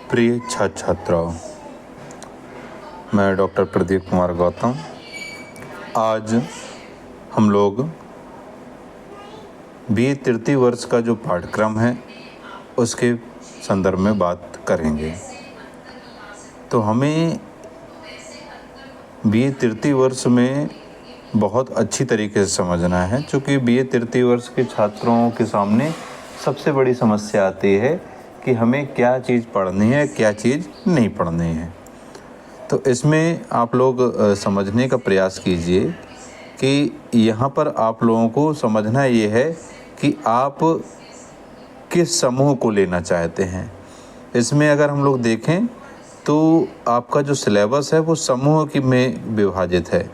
प्रिय छात्र छात्राओं, मैं डॉक्टर प्रदीप कुमार गौतम। आज हम लोग BA तृतीय वर्ष का जो पाठ्यक्रम है उसके संदर्भ में बात करेंगे। तो हमें BA तृतीय वर्ष में बहुत अच्छी तरीके से समझना है, क्योंकि BA तृतीय वर्ष के छात्रों के सामने सबसे बड़ी समस्या आती है कि हमें क्या चीज़ पढ़नी है, क्या चीज़ नहीं पढ़नी है। तो इसमें आप लोग समझने का प्रयास कीजिए कि यहाँ पर आप लोगों को समझना ये है कि आप किस समूह को लेना चाहते हैं। इसमें अगर हम लोग देखें तो आपका जो सिलेबस है वो समूह की में विभाजित है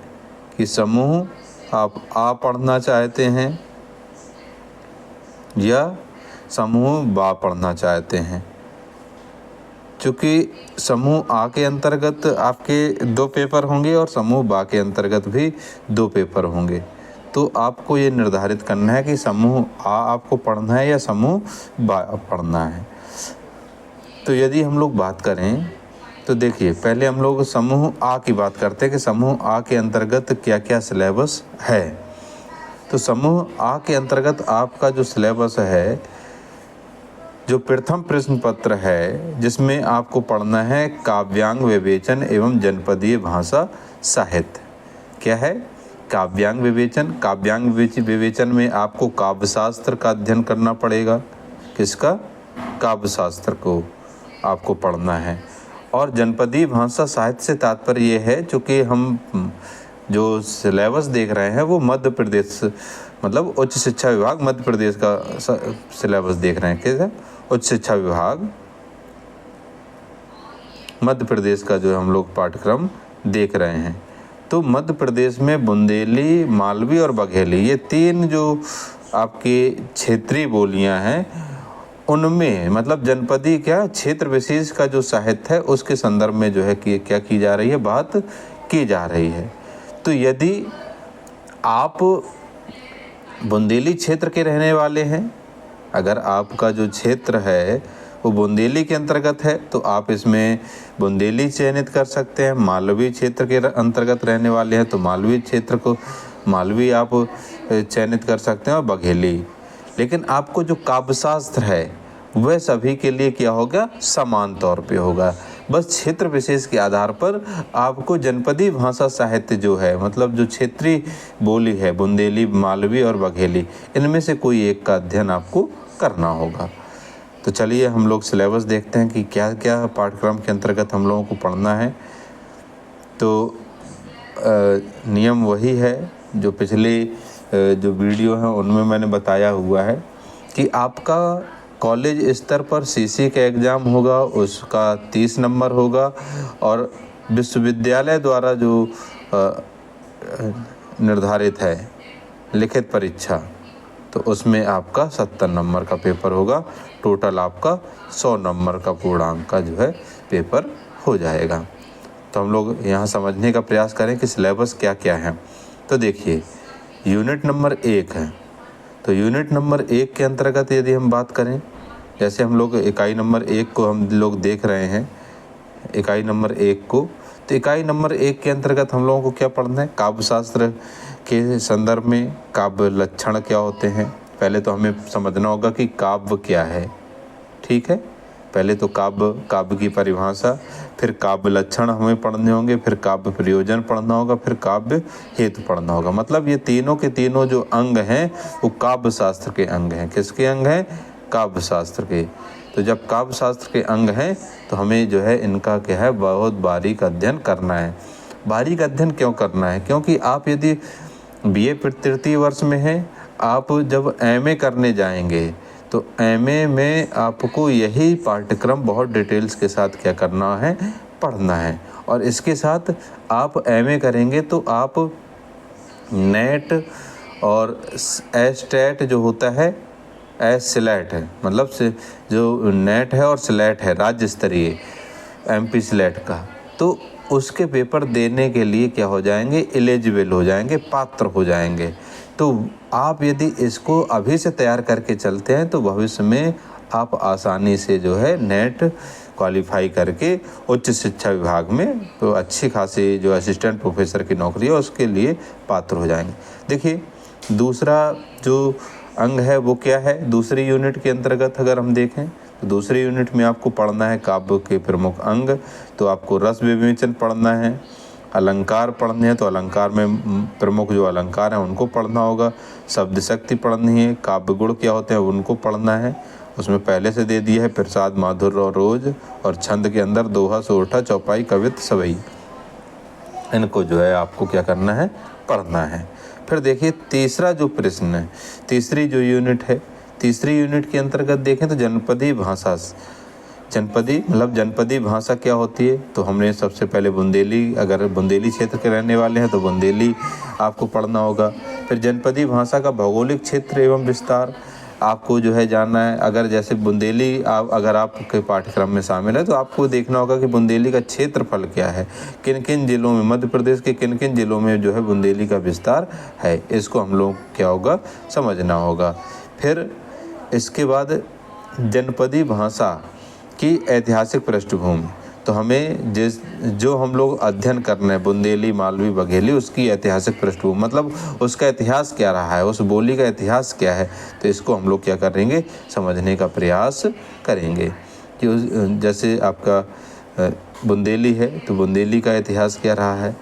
कि समूह आप आ पढ़ना चाहते हैं या समूह बा पढ़ना चाहते हैं। चूँकि समूह आ के अंतर्गत आपके 2 पेपर होंगे और समूह बा के अंतर्गत भी 2 पेपर होंगे। तो आपको ये निर्धारित करना है कि समूह आ आपको पढ़ना है या समूह बा पढ़ना है। तो यदि हम लोग बात करें तो देखिए, पहले हम लोग समूह आ की बात करते हैं कि समूह आ के अंतर्गत क्या क्या सिलेबस है। तो समूह आ के अंतर्गत आपका जो सिलेबस है, जो प्रथम प्रश्न पत्र है, जिसमें आपको पढ़ना है काव्यांग विवेचन एवं जनपदीय भाषा साहित्य। क्या है? काव्यांग विवेचन। काव्यांग विवेचन में आपको काव्य शास्त्र का अध्ययन करना पड़ेगा। किसका? काव्य शास्त्र को आपको पढ़ना है। और जनपदीय भाषा साहित्य से तात्पर्य ये है, चूँकि हम जो सिलेबस देख रहे हैं वो मध्य प्रदेश मतलब उच्च शिक्षा विभाग मध्य प्रदेश का सिलेबस देख रहे हैं। कैसे? उच्च शिक्षा विभाग मध्य प्रदेश का जो हम लोग पाठ्यक्रम देख रहे हैं। तो मध्य प्रदेश में बुंदेली, मालवी और बघेली, ये 3 जो आपके क्षेत्रीय बोलियां हैं, उनमें मतलब जनपदी क्या क्षेत्र विशेष का जो साहित्य है उसके संदर्भ में जो है कि क्या की जा रही है, बात की जा रही है। तो यदि आप बुंदेली क्षेत्र के रहने वाले हैं, अगर आपका जो क्षेत्र है वो बुंदेली के अंतर्गत है तो आप इसमें बुंदेली चयनित कर सकते हैं। मालवी क्षेत्र के अंतर्गत रहने वाले हैं तो मालवी क्षेत्र को मालवी आप चयनित कर सकते हैं और बघेली। लेकिन आपको जो काव्यशास्त्र है वह सभी के लिए क्या होगा? समान तौर पे होगा। बस क्षेत्र विशेष के आधार पर आपको जनपदी भाषा साहित्य जो है, मतलब जो क्षेत्रीय बोली है बुंदेली, मालवी और बघेली, इनमें से कोई एक का अध्ययन आपको करना होगा। तो चलिए हम लोग सिलेबस देखते हैं कि क्या क्या पाठ्यक्रम के अंतर्गत हम लोगों को पढ़ना है। तो नियम वही है जो पिछले जो वीडियो हैं उनमें मैंने बताया हुआ है कि आपका कॉलेज स्तर पर CC का एग्ज़ाम होगा, उसका 30 नंबर होगा, और विश्वविद्यालय द्वारा जो निर्धारित है लिखित परीक्षा, तो उसमें आपका 70 नंबर का पेपर होगा। टोटल आपका 100 नंबर का पूर्णांक का जो है पेपर हो जाएगा। तो हम लोग यहाँ समझने का प्रयास करें कि सिलेबस क्या क्या है। तो देखिए, यूनिट नंबर 1 है। तो यूनिट नंबर 1 के अंतर्गत यदि हम बात करें, जैसे हम लोग इकाई नंबर 1 को हम लोग देख रहे हैं, इकाई नंबर 1 को, तो इकाई नंबर 1 के अंतर्गत हम लोगों को क्या पढ़ना है? काव्य शास्त्र के संदर्भ में काव्य लक्षण क्या होते हैं। पहले तो हमें समझना होगा कि काव्य क्या है। ठीक है, पहले तो काव्य की परिभाषा, फिर काव्य लक्षण हमें पढ़ने होंगे, फिर काव्य प्रयोजन पढ़ना होगा, फिर काव्य हेतु पढ़ना होगा। मतलब ये तीनों के तीनों जो अंग हैं वो काव्य शास्त्र के अंग हैं। किसके अंग हैं? काव्य शास्त्र के। तो जब काव्य शास्त्र के अंग हैं तो हमें जो है इनका क्या है, बहुत बारीक अध्ययन करना है। बारीक अध्ययन क्यों करना है? क्योंकि आप यदि BA तृतीय वर्ष में हैं, आप जब MA करने जाएंगे तो MA में आपको यही पाठ्यक्रम बहुत डिटेल्स के साथ क्या करना है, पढ़ना है। और इसके साथ आप MA करेंगे तो आप नेट और STAT जो होता है, SLAT है, मतलब से जो नेट है और स्लैट है राज्य स्तरीय MP स्लैट का, तो उसके पेपर देने के लिए क्या हो जाएंगे, एलिजिबल हो जाएंगे, पात्र हो जाएंगे। तो आप यदि इसको अभी से तैयार करके चलते हैं तो भविष्य में आप आसानी से जो है नेट क्वालिफाई करके उच्च शिक्षा विभाग में तो अच्छी खासी जो असिस्टेंट प्रोफेसर की नौकरी है उसके लिए पात्र हो जाएंगे। देखिए दूसरा जो अंग है वो क्या है, दूसरी यूनिट के अंतर्गत अगर हम देखें तो दूसरी यूनिट में आपको पढ़ना है काव्य के प्रमुख अंग। तो आपको रस विवेचन पढ़ना है, अलंकार पढ़ने हैं तो अलंकार में प्रमुख जो अलंकार हैं उनको पढ़ना होगा, शब्द शक्ति पढ़नी है, काव्य गुण क्या होते हैं उनको पढ़ना है, उसमें पहले से दे दिया है प्रसाद माधुर्य और रोज, और छंद के अंदर दोहा सोरठा चौपाई कवित्त सवई, इनको जो है आपको क्या करना है, पढ़ना है। फिर देखिए तीसरा जो प्रश्न है, तीसरी जो यूनिट है, तीसरी यूनिट के अंतर्गत देखें तो जनपदी भाषा, जनपदी मतलब जनपदी भाषा क्या होती है, तो हमने सबसे पहले बुंदेली, अगर बुंदेली क्षेत्र के रहने वाले हैं तो बुंदेली आपको पढ़ना होगा। फिर जनपदी भाषा का भौगोलिक क्षेत्र एवं विस्तार आपको जो है जानना है। अगर जैसे बुंदेली अगर आपके पाठ्यक्रम में शामिल है तो आपको देखना होगा कि बुंदेली का क्षेत्रफल क्या है, किन किन जिलों में, मध्य प्रदेश के किन किन जिलों में जो है बुंदेली का विस्तार है, इसको हम लोग क्या होगा समझना होगा। फिर इसके बाद जनपदी भाषा की ऐतिहासिक पृष्ठभूमि, तो हमें जो हम लोग अध्ययन कर रहे हैं बुंदेली मालवी बघेली, उसकी ऐतिहासिक पृष्ठभूमि मतलब उसका इतिहास क्या रहा है, उस बोली का इतिहास क्या है, तो इसको हम लोग क्या करेंगे समझने का प्रयास करेंगे। कि जैसे आपका बुंदेली है तो बुंदेली का इतिहास क्या रहा है,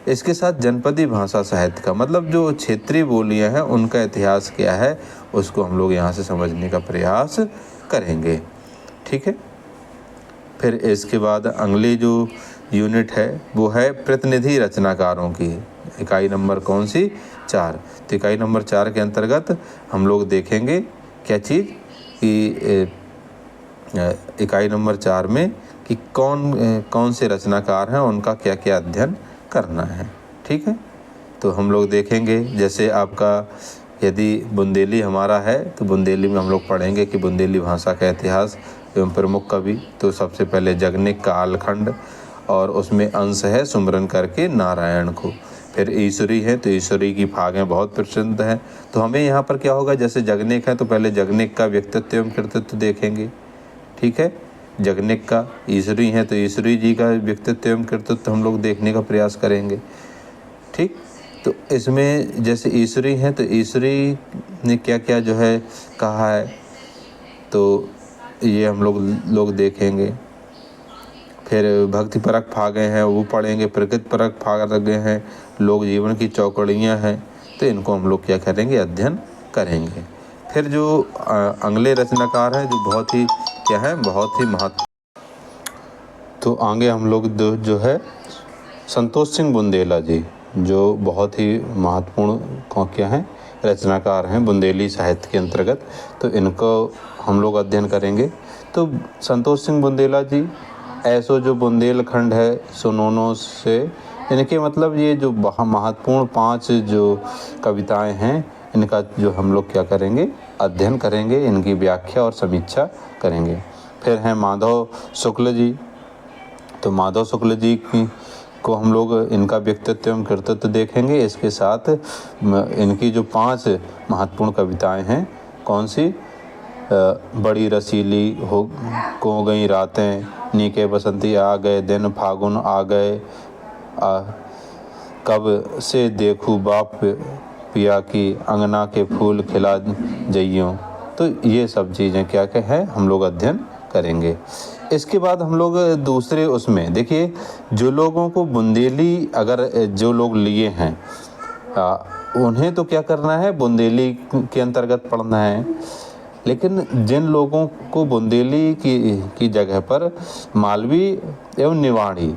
इसके साथ जनपदी भाषा साहित्य का मतलब जो क्षेत्रीय बोलियां हैं उनका इतिहास क्या है, उसको हम लोग यहाँ से समझने का प्रयास करेंगे। ठीक है। फिर इसके बाद अगली जो यूनिट है वो है प्रतिनिधि रचनाकारों की, इकाई नंबर कौन सी 4। तो इकाई नंबर 4 के अंतर्गत हम लोग देखेंगे क्या चीज़ कि इकाई नंबर 4 में कि कौन से रचनाकार हैं उनका क्या क्या अध्ययन करना है। ठीक है। तो हम लोग देखेंगे जैसे आपका यदि बुंदेली हमारा है तो बुंदेली में हम लोग पढ़ेंगे कि बुंदेली भाषा का इतिहास एवं प्रमुख कवि, तो सबसे पहले जगनिक का आलखंड और उसमें अंश है सुमरन करके नारायण को। फिर ईश्वरी है तो ईश्वरी की फागें बहुत प्रसिद्ध हैं, तो हमें यहाँ पर क्या होगा जैसे जगनिक है तो पहले जगनिक का व्यक्तित्व एवं कृतित्व देखेंगे। ठीक है। जगनिक का, ईश्वरी है तो ईश्वरी जी का व्यक्तित्व एवं कृतित्व हम लोग देखने का प्रयास करेंगे। ठीक। तो इसमें जैसे ईश्वरी है तो ईश्वरी ने क्या क्या जो है कहा है, तो ये हम लोग देखेंगे। फिर भक्ति परक फागे हैं वो पढ़ेंगे, प्रकृति परक फागे हैं, लोक जीवन की चौकड़ियाँ हैं, तो इनको हम लोग क्या करेंगे अध्ययन करेंगे। फिर जो अगले रचनाकार हैं जो बहुत ही क्या है बहुत ही महत्व, तो आगे हम लोग जो है संतोष सिंह बुंदेला जी जो बहुत ही महत्वपूर्ण क्या है रचनाकार हैं बुंदेली साहित्य के अंतर्गत, तो इनको हम लोग अध्ययन करेंगे। तो संतोष सिंह बुंदेला जी ऐसो जो बुंदेलखंड है सुनोनो से, इनके मतलब ये जो महत्वपूर्ण 5 जो कविताएं हैं इनका जो हम लोग क्या करेंगे अध्ययन करेंगे, इनकी व्याख्या और समीक्षा करेंगे। फिर हैं माधव शुक्ल जी, तो माधव शुक्ल जी को हम लोग इनका व्यक्तित्व एवं कृतित्व देखेंगे। इसके साथ इनकी जो 5 महत्वपूर्ण कविताएं हैं कौन सी, बड़ी रसीली हो गई रातें, नीके बसंती आ गए दिन, फागुन आ गए, कब से देखूं बाप पिया की, अंगना के फूल खिला जइयों, तो ये सब चीज़ें क्या क्या है हम लोग अध्ययन करेंगे। इसके बाद हम लोग दूसरे उसमें देखिए जो लोगों को बुंदेली अगर जो लोग लिए हैं उन्हें तो क्या करना है बुंदेली के अंतर्गत पढ़ना है, लेकिन जिन लोगों को बुंदेली की जगह पर मालवी एवं निवाड़ी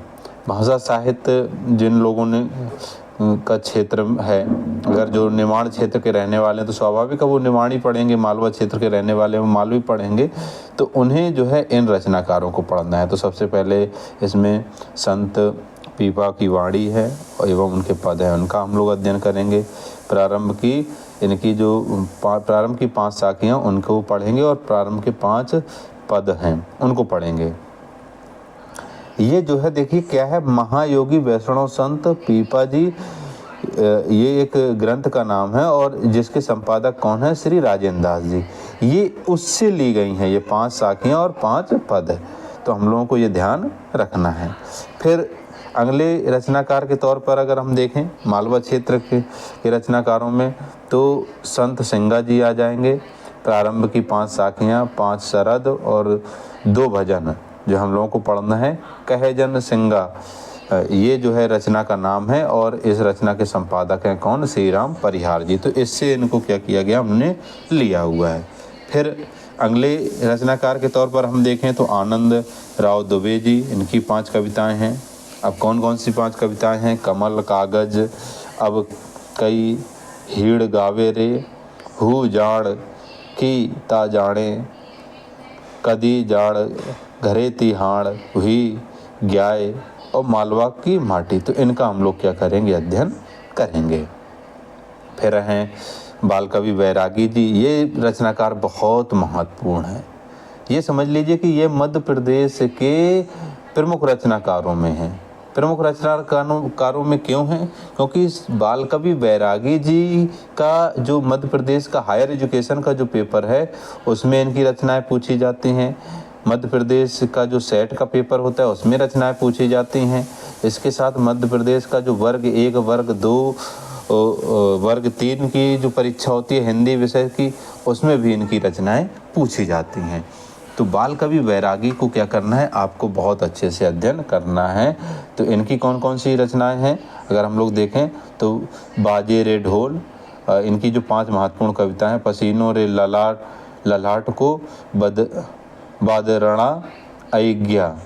भाषा साहित्य जिन लोगों ने का क्षेत्र है, अगर जो निमाड़ क्षेत्र के रहने वाले हैं तो स्वाभाविक है वो निमाड़ी पढ़ेंगे, मालवा क्षेत्र के रहने वाले वो मालवी पढ़ेंगे, तो उन्हें जो है इन रचनाकारों को पढ़ना है। तो सबसे पहले इसमें संत पीपा की वाणी है एवं उनके पद हैं, उनका हम लोग अध्ययन करेंगे। प्रारंभ की इनकी जो प्रारंभ की 5 शाखियाँ उनको पढ़ेंगे और प्रारंभ के 5 पद हैं उनको पढ़ेंगे। ये जो है देखिए क्या है महायोगी वैष्णव संत पीपा जी ये एक ग्रंथ का नाम है और जिसके संपादक कौन है? श्री राजेंद्र दास जी। ये उससे ली गई हैं, ये 5 साखियाँ और 5 पद है, तो हम लोगों को ये ध्यान रखना है। फिर अगले रचनाकार के तौर पर अगर हम देखें मालवा क्षेत्र के रचनाकारों में, तो संत सिंगा जी आ जाएंगे। प्रारंभ की 5 साखियाँ, 5 सरद और 2 भजन जो हम लोगों को पढ़ना है। कहे जन सिंगा, ये जो है रचना का नाम है और इस रचना के संपादक हैं कौन? श्री राम परिहार जी। तो इससे इनको क्या किया गया? हमने लिया हुआ है। फिर अगले रचनाकार के तौर पर हम देखें तो आनंद राव दुबे जी, इनकी 5 कविताएं हैं। अब कौन कौन सी 5 कविताएं हैं? कमल कागज अब कई हीड़ गावे रे, हु जाड़ की ता जाने, कदी जाड़ घरे तिहाड़ हुई ग्याय और मालवा की माटी। तो इनका हम लोग क्या करेंगे? अध्ययन करेंगे। फिर हैं बाल कवि बैरागी जी, ये रचनाकार बहुत महत्वपूर्ण है। ये समझ लीजिए कि ये मध्य प्रदेश के प्रमुख रचनाकारों में हैं। प्रमुख रचनाकारों में क्यों हैं? क्योंकि बाल कवि बैरागी जी का जो मध्य प्रदेश का हायर एजुकेशन का जो पेपर है उसमें इनकी रचनाएं पूछी जाती हैं। मध्य प्रदेश का जो सेट का पेपर होता है उसमें रचनाएं पूछी जाती हैं। इसके साथ मध्य प्रदेश का जो वर्ग 1, वर्ग 2, वर्ग 3 की जो परीक्षा होती है हिंदी विषय की, उसमें भी इनकी रचनाएं पूछी जाती हैं। तो बाल कवि बैरागी को क्या करना है? आपको बहुत अच्छे से अध्ययन करना है। तो इनकी कौन कौन सी रचनाएं हैं अगर हम लोग देखें तो बाजे रे ढोल, इनकी जो 5 महत्वपूर्ण कविताएं हैं, पसीनों रे ललाट को बादरणा अयज्ञा,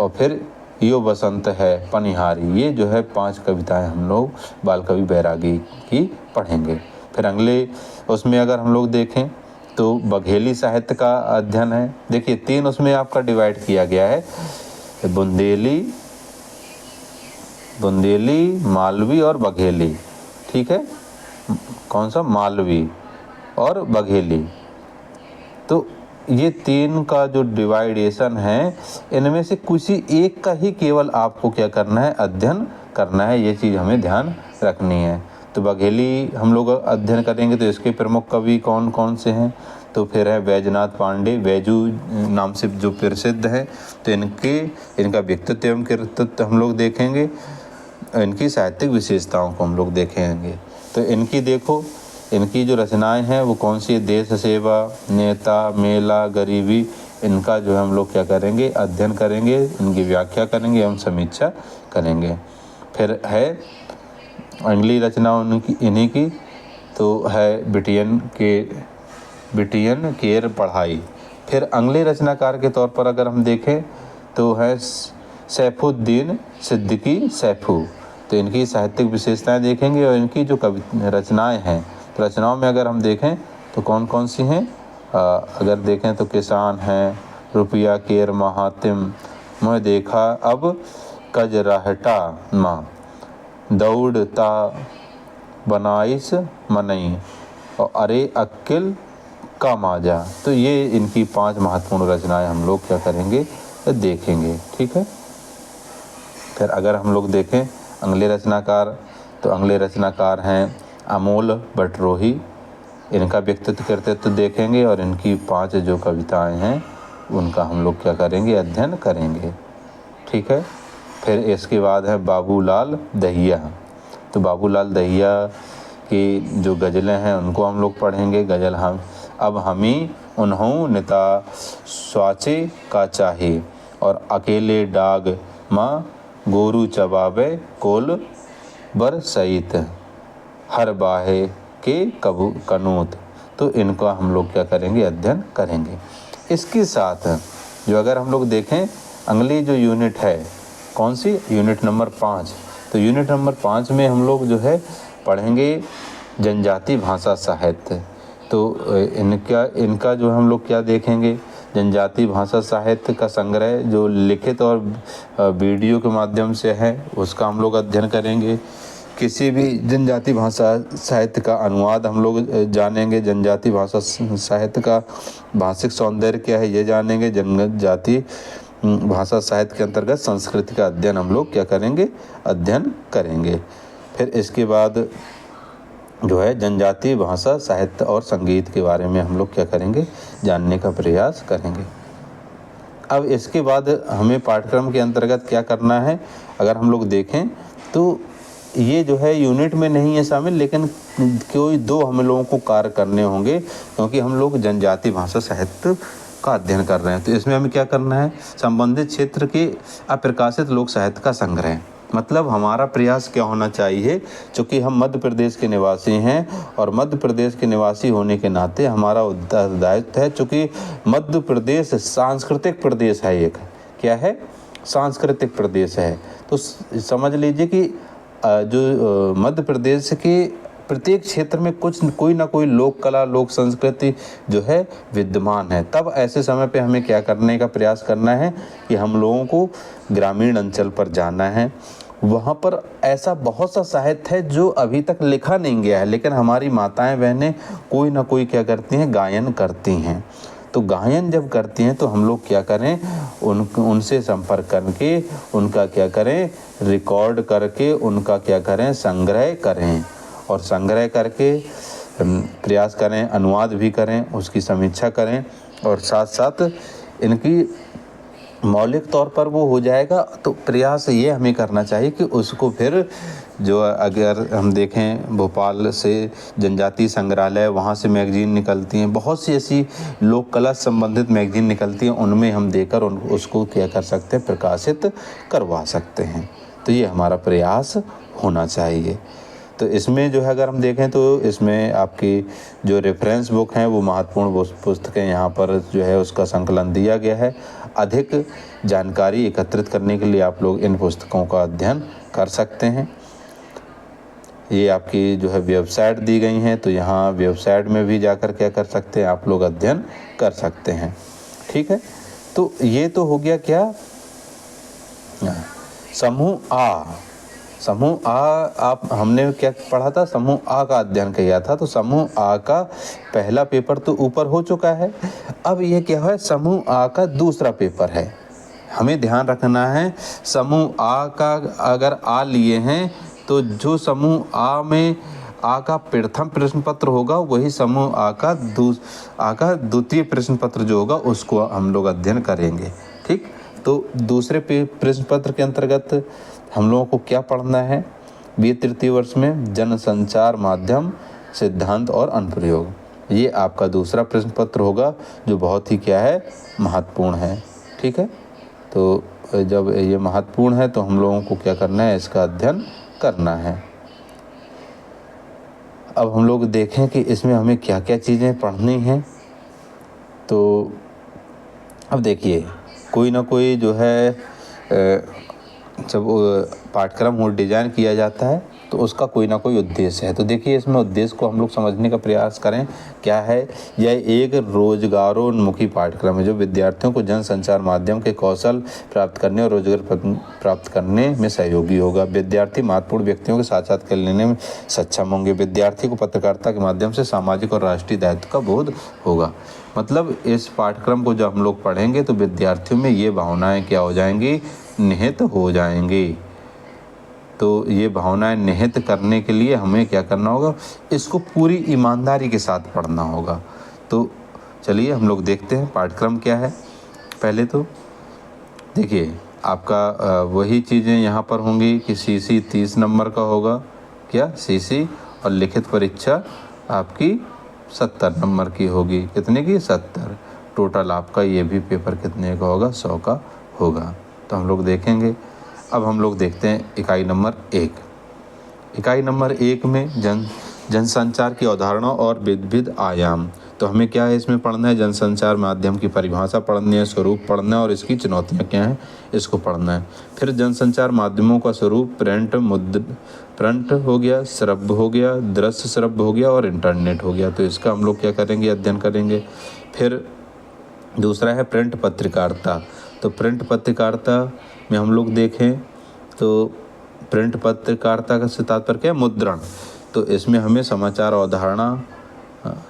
और फिर यो बसंत है पनिहारी। ये जो है 5 कविताएं हम लोग बाल कवि बैरागी की पढ़ेंगे। फिर अगले उसमें अगर हम लोग देखें तो बघेली साहित्य का अध्ययन है। देखिए 3 उसमें आपका डिवाइड किया गया है, बुंदेली, मालवी और बघेली। ठीक है, कौन सा? मालवी और बघेली। तो ये 3 का जो डिवाइडेशन है, इनमें से किसी एक का ही केवल आपको क्या करना है? अध्ययन करना है। ये चीज़ हमें ध्यान रखनी है। तो बघेली हम लोग अध्ययन करेंगे तो इसके प्रमुख कवि कौन कौन से हैं? तो फिर है बैजनाथ पांडे, बैजू नाम से जो प्रसिद्ध हैं। तो इनका व्यक्तित्व एवं कृतित्व हम लोग देखेंगे, इनकी साहित्यिक विशेषताओं को हम लोग देखेंगे। तो इनकी देखो, इनकी जो रचनाएं हैं वो कौन सी? देश सेवा, नेता, मेला, गरीबी, इनका जो है हम लोग क्या करेंगे? अध्ययन करेंगे, इनकी व्याख्या करेंगे एवं समीक्षा करेंगे। फिर है अगली रचना इन्हीं की, तो है बिटियन केर पढ़ाई। फिर अगले रचनाकार के तौर पर अगर हम देखें तो है सैफुद्दीन सिद्दीकी सैफू। तो इनकी साहित्यिक विशेषताएं देखेंगे और इनकी जो रचनाएं हैं, तो रचनाओं में अगर हम देखें तो कौन कौन सी हैं? अगर देखें तो किसान हैं, रुपया केर महातिम, मैं देखा अब कजराहटा माँ, दौड़ता बनाइस मनई और अरे अक्किल का माजा। तो ये इनकी 5 महत्वपूर्ण रचनाएं हम लोग क्या करेंगे? देखेंगे। ठीक है। फिर अगर हम लोग देखें अगले रचनाकार, तो अगले रचनाकार हैं अमोल बटरोही। इनका व्यक्तित्व कृतित्व देखेंगे और इनकी 5 जो कविताएं हैं उनका हम लोग क्या करेंगे? अध्ययन करेंगे। ठीक है। फिर इसके बाद है बाबूलाल दहिया। तो बाबूलाल दहिया की जो गज़लें हैं उनको हम लोग पढ़ेंगे। गज़ल अब हमी उन्हों निता स्वाचे का चाहे, और अकेले डाग माँ गोरू चबावे कोल बर सईत, हर बाहे के कबू कनूत। तो इनका हम लोग क्या करेंगे? अध्ययन करेंगे। इसके साथ जो अगर हम लोग देखें अगली जो यूनिट है, कौन सी? Unit number 5। तो यूनिट नंबर 5 में हम लोग जो है पढ़ेंगे जनजाति भाषा साहित्य। तो इनका जो हम लोग क्या देखेंगे? जनजाति भाषा साहित्य का संग्रह जो लिखित और वीडियो के माध्यम से है उसका हम लोग अध्ययन करेंगे। किसी भी जनजाति भाषा साहित्य का अनुवाद हम लोग जानेंगे। जनजाति भाषा साहित्य का भाषिक सौंदर्य क्या है ये जानेंगे। जनजाति भाषा साहित्य के अंतर्गत संस्कृति का अध्ययन हम लोग क्या करेंगे? अध्ययन करेंगे। फिर इसके बाद जो है जनजातीय भाषा, साहित्य और संगीत के बारे में हम लोग क्या करेंगे, जानने का प्रयास करेंगे। अब इसके बाद हमें पाठ्यक्रम के अंतर्गत क्या करना है, अगर हम लोग देखें तो ये जो है यूनिट में नहीं है शामिल, लेकिन कोई 2 हम लोगों को कार्य करने होंगे, क्योंकि हम लोग जनजातीय भाषा साहित्य का अध्ययन कर रहे हैं। तो इसमें हमें क्या करना है, संबंधित क्षेत्र के अप्रकाशित लोक साहित्य का संग्रह। मतलब हमारा प्रयास क्या होना चाहिए, चूँकि हम मध्य प्रदेश के निवासी हैं और मध्य प्रदेश के निवासी होने के नाते हमारा उत्तरदायित्व है, चूँकि मध्य प्रदेश सांस्कृतिक प्रदेश है, एक क्या है, सांस्कृतिक प्रदेश है। तो समझ लीजिए कि जो मध्य प्रदेश के प्रत्येक क्षेत्र में कोई ना कोई लोक कला, लोक संस्कृति जो है विद्यमान है। तब ऐसे समय पे हमें क्या करने का प्रयास करना है कि हम लोगों को ग्रामीण अंचल पर जाना है। वहाँ पर ऐसा बहुत सा साहित्य है जो अभी तक लिखा नहीं गया है, लेकिन हमारी माताएं बहनें कोई ना कोई क्या करती हैं, गायन करती हैं। तो गायन जब करती हैं तो हम लोग क्या करें, उनसे संपर्क करके उनका क्या करें, रिकॉर्ड करके उनका क्या करें, संग्रह करें, और संग्रह करके प्रयास करें, अनुवाद भी करें, उसकी समीक्षा करें, और साथ साथ इनकी मौलिक तौर पर वो हो जाएगा। तो प्रयास ये हमें करना चाहिए कि उसको फिर जो, अगर हम देखें भोपाल से जनजातीय संग्रहालय, वहाँ से मैगजीन निकलती हैं, बहुत सी ऐसी लोक कला संबंधित मैगजीन निकलती हैं, उनमें हम देकर उसको क्या कर सकते हैं, प्रकाशित करवा सकते हैं। तो ये हमारा प्रयास होना चाहिए। तो इसमें जो है अगर हम देखें तो इसमें आपकी जो रेफरेंस बुक हैं वो महत्वपूर्ण पुस्तकें यहाँ पर जो है उसका संकलन दिया गया है। अधिक जानकारी एकत्रित करने के लिए आप लोग इन पुस्तकों का अध्ययन कर सकते हैं। ये आपकी जो है वेबसाइट दी गई हैं, तो यहाँ वेबसाइट में भी जाकर क्या कर सकते हैं, आप लोग अध्ययन कर सकते हैं। ठीक है, तो ये तो हो गया क्या, समूह आ। समूह आ आप हमने क्या पढ़ा था, समूह आ का अध्ययन किया था। तो समूह आ का पहला पेपर तो ऊपर हो चुका है। अब ये क्या है, समूह आ का दूसरा पेपर है। हमें ध्यान रखना है, समूह आ का अगर आ लिए हैं तो जो समूह आ में आ का प्रथम प्रश्न पत्र होगा, वही समूह आ का द्वितीय प्रश्न पत्र जो होगा उसको हम लोग अध्ययन करेंगे। ठीक, तो दूसरे प्रश्न पत्र के अंतर्गत हम लोगों को क्या पढ़ना है, बी तृतीय वर्ष में जनसंचार माध्यम, सिद्धांत और अनुप्रयोग। ये आपका दूसरा प्रश्न पत्र होगा जो बहुत ही क्या है, महत्वपूर्ण है। ठीक है, तो जब ये महत्वपूर्ण है तो हम लोगों को क्या करना है, इसका अध्ययन करना है। अब हम लोग देखें कि इसमें हमें क्या क्या चीज़ें पढ़नी हैं। तो अब देखिए, कोई ना कोई जो है जब पाठ्यक्रम हो डिज़ाइन किया जाता है तो उसका कोई ना कोई उद्देश्य है। तो देखिए, इसमें उद्देश्य को हम लोग समझने का प्रयास करें, क्या है। यह एक रोजगारोन्मुखी पाठ्यक्रम है जो विद्यार्थियों को जनसंचार माध्यम के कौशल प्राप्त करने और रोजगार प्राप्त करने में सहयोगी होगा। विद्यार्थी महत्वपूर्ण व्यक्तियों के साक्षात्कार लेने में सक्षम होंगे। विद्यार्थी को पत्रकारिता के माध्यम से सामाजिक और राष्ट्रीय दायित्व का बोध होगा। मतलब इस पाठ्यक्रम को जब हम लोग पढ़ेंगे तो विद्यार्थियों में ये भावनाएं क्या हो जाएंगी, निहित हो जाएंगी। तो ये भावनाएं निहित करने के लिए हमें क्या करना होगा, इसको पूरी ईमानदारी के साथ पढ़ना होगा। तो चलिए हम लोग देखते हैं पाठ्यक्रम क्या है। पहले तो देखिए, आपका वही चीज़ें यहाँ पर होंगी कि सीसी 30 नंबर का होगा, क्या सीसी, और लिखित परीक्षा आपकी 70 नंबर की होगी। कितने की, 70। टोटल आपका ये भी पेपर कितने का होगा, 100 का होगा। तो हम लोग देखेंगे। अब हम लोग देखते हैं इकाई नंबर 1। इकाई नंबर 1 में जनसंचार की अवधारणा और विविध आयाम। तो हमें क्या है इसमें पढ़ना है, जनसंचार माध्यम की परिभाषा पढ़नी है, स्वरूप पढ़ना है और इसकी चुनौतियाँ क्या हैं, इसको पढ़ना है। फिर जनसंचार माध्यमों का स्वरूप प्रिंट हो गया, श्रव्य हो गया, दृश्य श्रव्य हो गया और इंटरनेट हो गया। तो इसका हम लोग क्या करेंगे, अध्ययन करेंगे। फिर दूसरा है प्रिंट पत्रकारिता। तो प्रिंट पत्रकारिता में हम लोग देखें तो प्रिंट पत्रकारिता का तात्पर्य क्या है, मुद्रण। तो इसमें हमें समाचार अवधारणा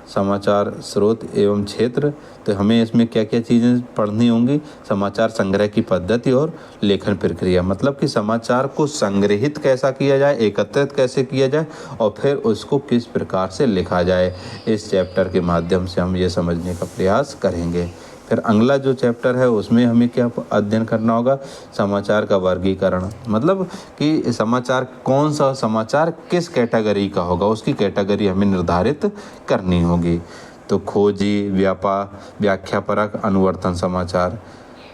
समाचार स्रोत एवं क्षेत्र। तो हमें इसमें क्या क्या चीज़ें पढ़नी होंगी, समाचार संग्रह की पद्धति और लेखन प्रक्रिया, मतलब कि समाचार को संग्रहित कैसा किया जाए, एकत्रित कैसे किया जाए और फिर उसको किस प्रकार से लिखा जाए, इस चैप्टर के माध्यम से हम ये समझने का प्रयास करेंगे। फिर अगला जो चैप्टर है उसमें हमें क्या अध्ययन करना होगा, समाचार का वर्गीकरण, मतलब कि समाचार कौन सा समाचार किस कैटेगरी का होगा, उसकी कैटेगरी हमें निर्धारित करनी होगी। तो खोजी, व्याख्यापरक, अनुवर्तन समाचार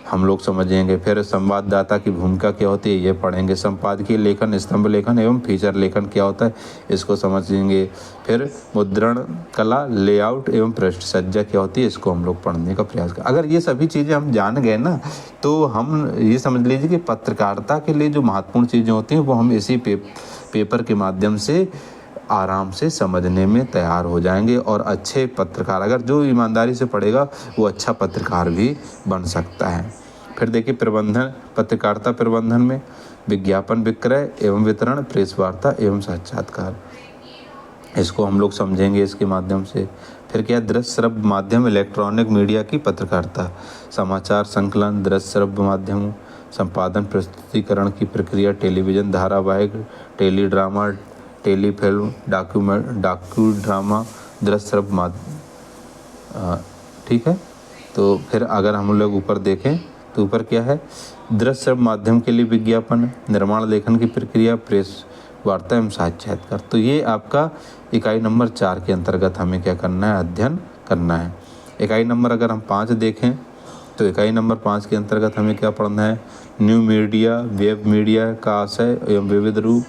हम लोग समझेंगे। फिर संवाददाता की भूमिका क्या होती है ये पढ़ेंगे। संपादकीय लेखन, स्तंभ लेखन एवं फीचर लेखन क्या होता है इसको समझेंगे। फिर मुद्रण कला, लेआउट एवं पृष्ठ सज्जा क्या होती है इसको हम लोग पढ़ने का प्रयास करें। अगर ये सभी चीज़ें हम जान गए ना, तो हम ये समझ लीजिए कि पत्रकारिता के लिए जो महत्वपूर्ण चीज़ें होती हैं वो हम इसी पेपर के माध्यम से आराम से समझने में तैयार हो जाएंगे। और अच्छे पत्रकार, अगर जो ईमानदारी से पढ़ेगा वो अच्छा पत्रकार भी बन सकता है। फिर देखिए प्रबंधन, पत्रकारिता प्रबंधन में विज्ञापन, विक्रय एवं वितरण, प्रेस वार्ता एवं साक्षात्कार, इसको हम लोग समझेंगे इसके माध्यम से। फिर क्या, दृश्य श्रव्य माध्यम, इलेक्ट्रॉनिक मीडिया की पत्रकारिता, समाचार संकलन, दृश्य श्रव्य माध्यम, संपादन प्रस्तुतिकरण की प्रक्रिया, टेलीविज़न धारावाहिक, टेली ड्रामा, टेलीफिल्म, डाकू ड्रामा, दृश्य श्रव्य माध्यम, ठीक है। तो फिर अगर हम लोग ऊपर देखें तो ऊपर क्या है, दृश्य श्रव्य माध्यम के लिए विज्ञापन, निर्माण लेखन की प्रक्रिया, प्रेस वार्ता एवं साक्षात्कार। तो ये आपका इकाई नंबर 4 के अंतर्गत हमें क्या करना है, अध्ययन करना है। इकाई नंबर अगर हम 5 देखें तो इकाई नंबर 5 के अंतर्गत हमें क्या पढ़ना है, न्यू मीडिया, वेब मीडिया का आशय एवं विविध रूप,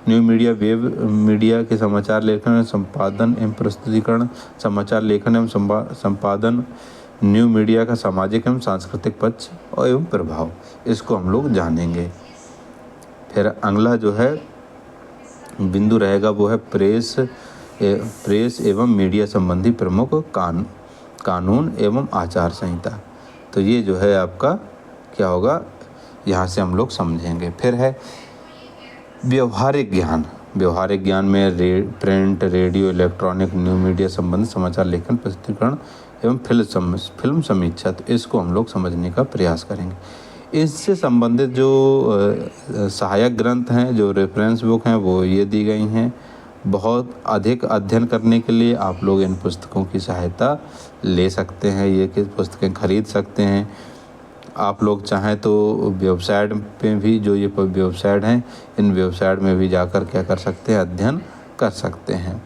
न्यू मीडिया, वेब मीडिया के समाचार लेखन एवं संपादन एवं प्रस्तुतिकरण, समाचार लेखन एवं संपादन, न्यू मीडिया का सामाजिक एवं सांस्कृतिक पक्ष और एवं प्रभाव, इसको हम लोग जानेंगे। फिर अगला जो है बिंदु रहेगा वो है प्रेस एवं मीडिया संबंधी प्रमुख कानून एवं आचार संहिता। तो ये जो है आपका क्या होगा, यहाँ से हम लोग समझेंगे। फिर है व्यवहारिक ज्ञान में print, radio, electronic, new media संबंधित समाचार लेखन, प्रस्तुतिकरण एवं फिल्म समीक्षा, तो इसको हम लोग समझने का प्रयास करेंगे। इससे संबंधित जो सहायक ग्रंथ हैं, जो रेफरेंस बुक हैं वो ये दी गई हैं। बहुत अधिक अध्ययन करने के लिए आप लोग इन पुस्तकों की सहायता ले सकते हैं, ये कि पुस्तकें खरीद सकते हैं। आप लोग चाहें तो वेबसाइट पे भी, जो ये वेबसाइट हैं, इन वेबसाइट में भी जाकर क्या कर सकते हैं, अध्ययन कर सकते हैं,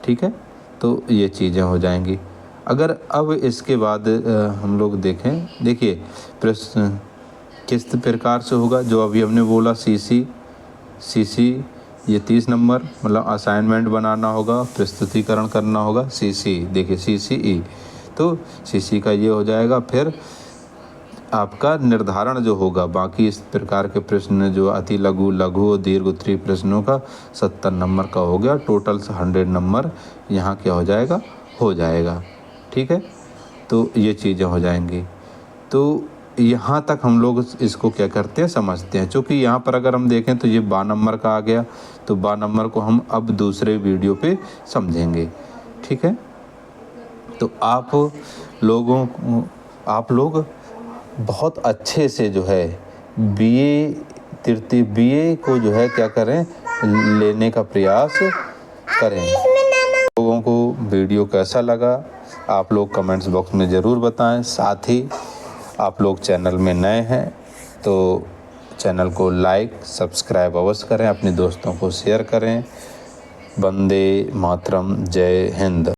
ठीक है। तो ये चीज़ें हो जाएंगी। अगर अब इसके बाद हम लोग देखें, देखिए प्रश्न किस प्रकार से होगा, जो अभी हमने बोला सीसी ये 30 नंबर, मतलब असाइनमेंट बनाना होगा, प्रस्तुतिकरण करना होगा। सीसी देखिए CCE, तो सीसी का ये हो जाएगा। फिर आपका निर्धारण जो होगा, बाकी इस प्रकार के प्रश्न जो अति लघु, लघु और दीर्घ उत्तरीय प्रश्नों का 70 नंबर का हो गया। टोटल 100 नंबर यहाँ क्या हो जाएगा, ठीक है। तो ये चीज़ें हो जाएंगी। तो यहाँ तक हम लोग इसको क्या करते हैं, समझते हैं। चूँकि यहाँ पर अगर हम देखें तो ये 12 नंबर का आ गया, तो 12 नंबर को हम अब दूसरे वीडियो पे समझेंगे, ठीक है। तो आप लोग बहुत अच्छे से जो है BA को जो है क्या करें, लेने का प्रयास करें। लोगों को वीडियो कैसा लगा आप लोग कमेंट्स बॉक्स में ज़रूर बताएं। साथ ही आप लोग चैनल में नए हैं तो चैनल को लाइक सब्सक्राइब अवश्य करें, अपने दोस्तों को शेयर करें। वंदे मातरम, जय हिंद।